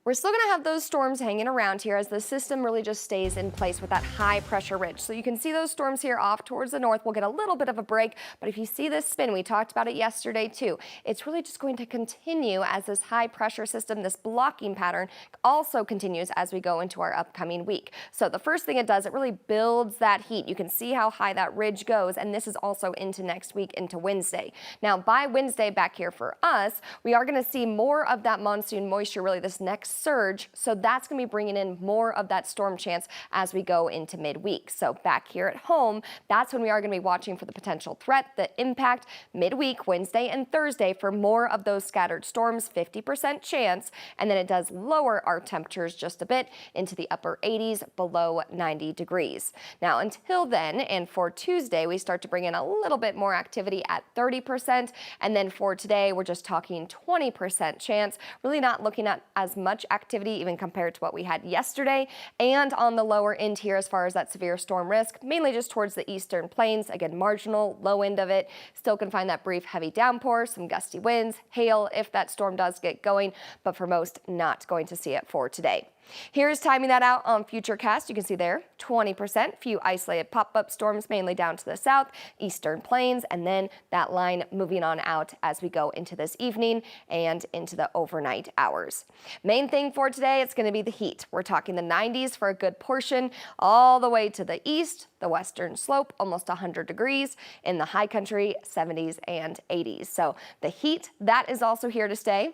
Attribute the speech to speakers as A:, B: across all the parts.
A: We're still going to have those storms hanging around here as the system really just stays in place with that high pressure ridge. So you can see those storms here off towards the north. We'll get a little bit of a break, but if you see this spin, we talked about it yesterday too. It's really just going to continue as this high pressure system, this blocking pattern also continues as we go into our upcoming week. So the first thing it does, it really builds that heat. You can see how high that ridge goes, and this is also into next week, into Wednesday. Now by Wednesday back here for us, we are going to see more of that monsoon moisture, really this next surge. So that's going to be bringing in more of that storm chance as we go into midweek. So back here at home, that's when we are going to be watching for the potential threat, the impact midweek, Wednesday and Thursday for more of those scattered storms, 50% chance. And then it does lower our temperatures just a bit into the upper 80s, below 90 degrees. Now until then, and for Tuesday, we start to bring in a little bit more activity at 30%. And then for today, we're just talking 20% chance, really not looking at as much activity even compared to what we had yesterday, and on the lower end here as far as that severe storm risk, mainly just towards the eastern plains. Again, marginal, low end of it. Still can find that brief heavy downpour, some gusty winds, hail if that storm does get going, but for most, not going to see it for today. Here's timing that out on Futurecast. You can see there 20%, few isolated pop-up storms mainly down to the south, eastern plains, and then that line moving on out as we go into this evening and into the overnight hours. Main thing for today, it's going to be the heat. We're talking the 90s for a good portion all the way to the east, the western slope, almost 100 degrees. In the high country, 70s and 80s. So the heat, that is also here to stay.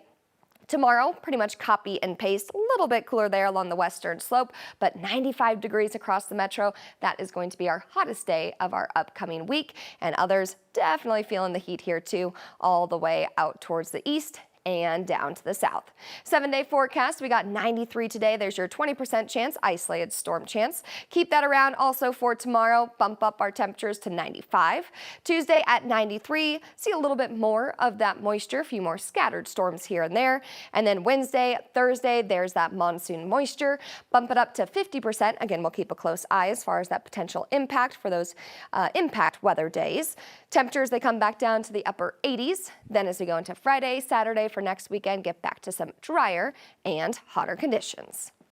A: Tomorrow, pretty much copy and paste, a little bit cooler there along the western slope, but 95 degrees across the metro. That is going to be our hottest day of our upcoming week, and others definitely feeling the heat here too, all the way out towards the east and down to the south. 7-day forecast, we got 93 today. There's your 20% chance, isolated storm chance. Keep that around also for tomorrow. Bump up our temperatures to 95. Tuesday at 93, see a little bit more of that moisture, a few more scattered storms here and there. And then Wednesday, Thursday, there's that monsoon moisture. Bump it up to 50%. Again, we'll keep a close eye as far as that potential impact for those impact weather days. Temperatures, they come back down to the upper 80s. Then as we go into Friday, Saturday, for next weekend, get back to some drier and hotter conditions.